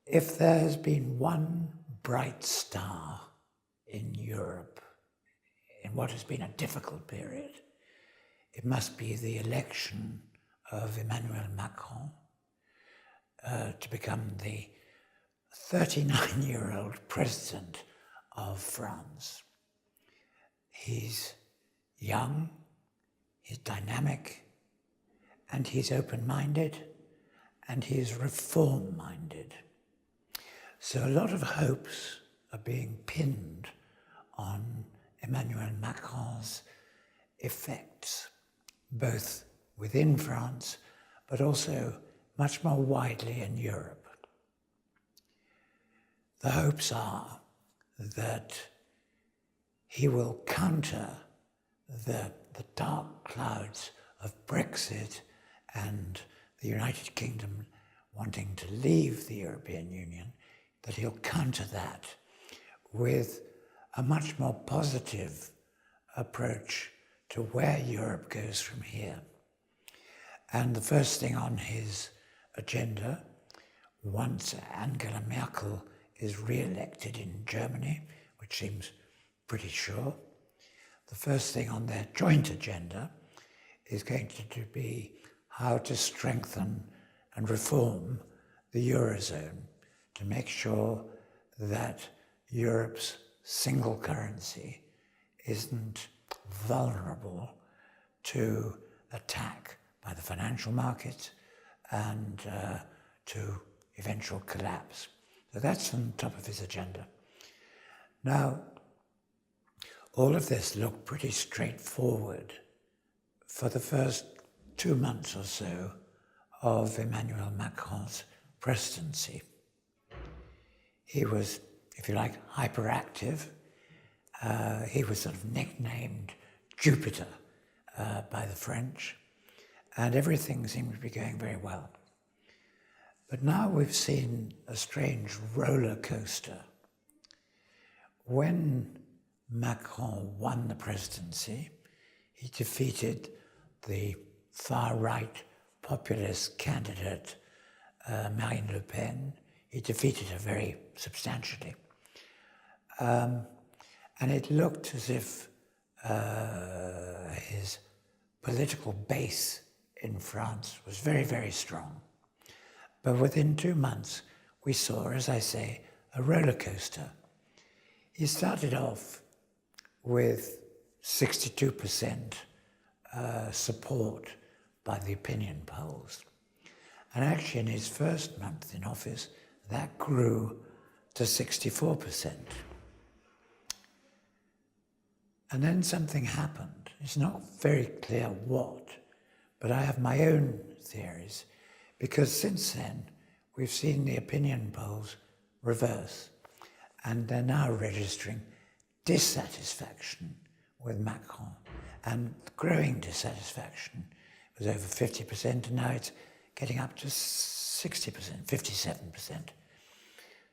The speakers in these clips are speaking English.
If there has been one bright star in Europe in what has been a difficult period, it must be the election of Emmanuel Macron to become the 39-year-old president of France. He's young, he's dynamic, and he's open-minded, and he's reform-minded. So a lot of hopes are being pinned on Emmanuel Macron's effects, both within France, but also much more widely in Europe. The hopes are that he will counter the dark clouds of Brexit and the United Kingdom wanting to leave the European Union, that he'll counter that with a much more positive approach to where Europe goes from here. And the first thing on his agenda, once Angela Merkel is re-elected in Germany, which seems pretty sure, the first thing on their joint agenda is going to be how to strengthen and reform the Eurozone to make sure that Europe's single currency isn't vulnerable to attack by the financial markets and to eventual collapse. So that's on top of his agenda. Now, all of this looked pretty straightforward for the first 2 months or so of Emmanuel Macron's presidency. He was, if you like, hyperactive. He was sort of nicknamed Jupiter by the French, and everything seemed to be going very well. But now we've seen a strange roller coaster. When Macron won the presidency, he defeated the far-right populist candidate Marine Le Pen. He defeated her very substantially. And it looked as if his political base in France was very, very strong. But within 2 months, we saw, as I say, a roller coaster. He started off with 62% support by the opinion polls. And actually in his first month in office, that grew to 64%. And then something happened. It's not very clear what, but I have my own theories, because since then, we've seen the opinion polls reverse, and they're now registering dissatisfaction with Macron, and growing dissatisfaction. It was over 50%, and now it's getting up to 60%, 57%.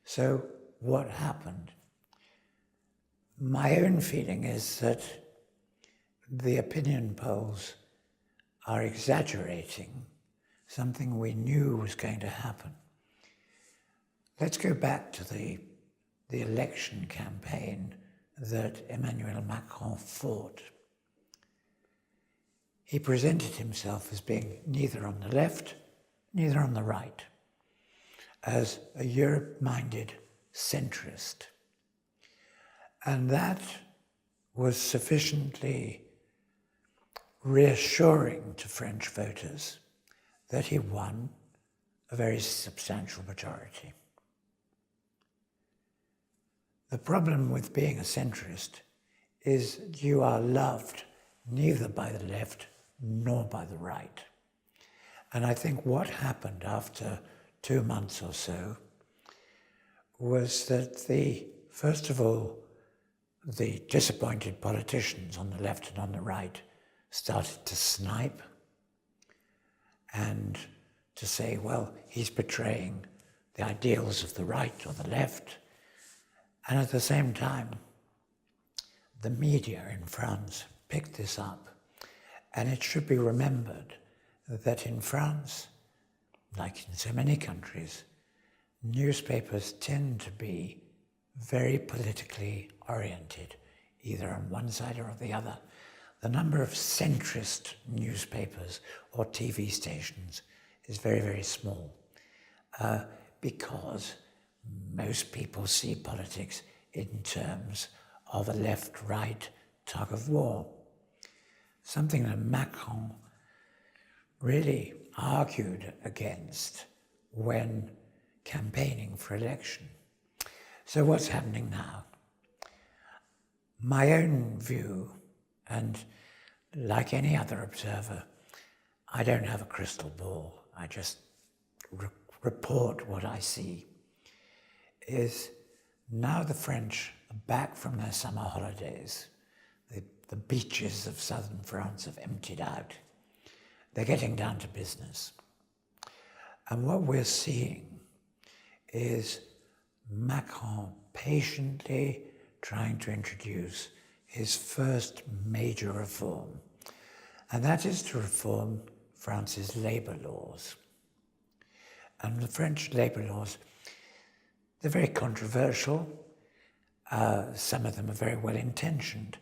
So what happened? My own feeling is that the opinion polls are exaggerating something we knew was going to happen. Let's go back to the election campaign that Emmanuel Macron fought. He presented himself as being neither on the left, neither on the right, as a Europe-minded centrist. And that was sufficiently reassuring to French voters that he won a very substantial majority. The problem with being a centrist is you are loved neither by the left nor by the right. And I think what happened after 2 months or so was that first of all, the disappointed politicians on the left and on the right started to snipe and to say, well, he's betraying the ideals of the right or the left. And at the same time, the media in France picked this up. And it should be remembered that in France, like in so many countries, newspapers tend to be very politically oriented, either on one side or the other. The number of centrist newspapers or TV stations is very, very small because most people see politics in terms of a left-right tug of war. Something that Macron really argued against when campaigning for election. So what's happening now? My own view, and like any other observer, I don't have a crystal ball. I just report what I see, is now the French are back from their summer holidays. The beaches of southern France have emptied out. They're getting down to business. And what we're seeing is Macron patiently trying to introduce his first major reform, and that is to reform France's labour laws. And the French labour laws, they're very controversial. Some of them are very well intentioned.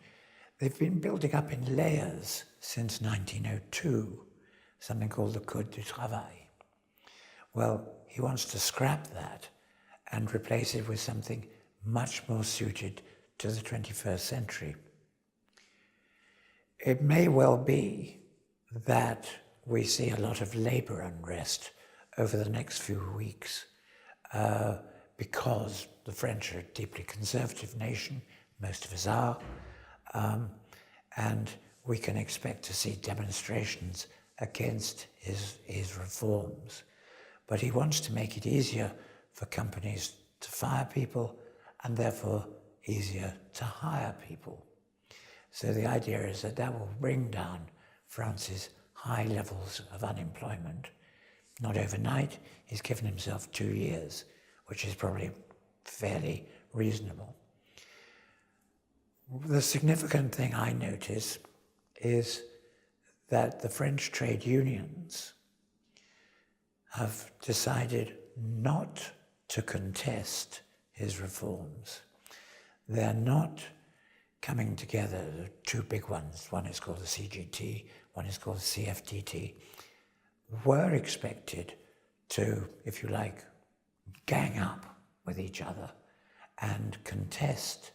They've been building up in layers since 1902, something called the Code du Travail. Well, he wants to scrap that and replace it with something much more suited to the 21st century. It may well be that we see a lot of labour unrest over the next few weeks because the French are a deeply conservative nation, most of us are, and we can expect to see demonstrations against his reforms. But he wants to make it easier for companies to fire people and therefore easier to hire people. So the idea is that that will bring down France's high levels of unemployment. Not overnight. He's given himself 2 years, which is probably fairly reasonable. The significant thing I notice is that the French trade unions have decided not to contest his reforms. They're not coming together, the two big ones, one is called the CGT, one is called the CFDT, were expected to, if you like, gang up with each other and contest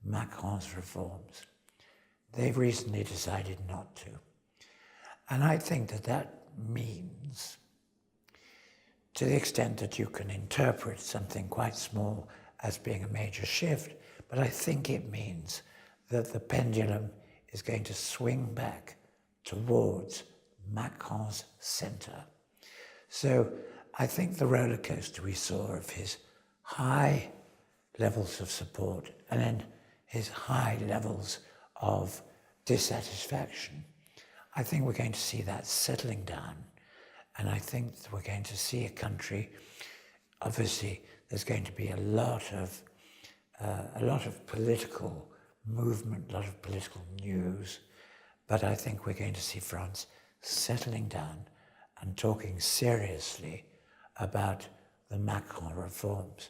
Macron's reforms. They've recently decided not to. And I think that that means, to the extent that you can interpret something quite small as being a major shift, but I think it means that the pendulum is going to swing back towards Macron's centre. So I think the roller coaster we saw of his high levels of support and then his high levels of dissatisfaction, I think we're going to see that settling down. And I think that we're going to see a country, obviously there's going to be a lot of political movement, a lot of political news, but I think we're going to see France settling down and talking seriously about the Macron reforms.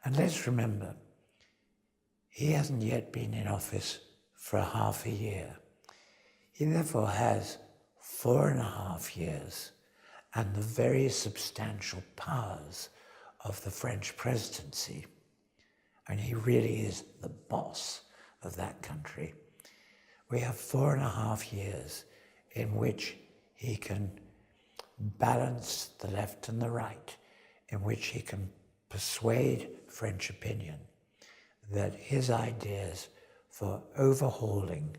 And let's remember, he hasn't yet been in office for half a year. He therefore has 4.5 years and the very substantial powers of the French presidency. And he really is the boss of that country. We have 4.5 years in which he can balance the left and the right, in which he can persuade French opinion that his ideas for overhauling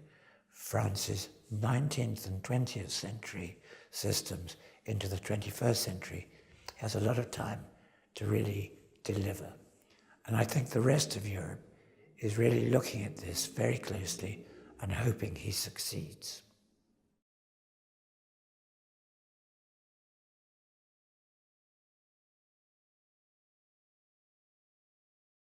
France's 19th and 20th century systems into the 21st century has a lot of time to really deliver. And I think the rest of Europe is really looking at this very closely and hoping he succeeds.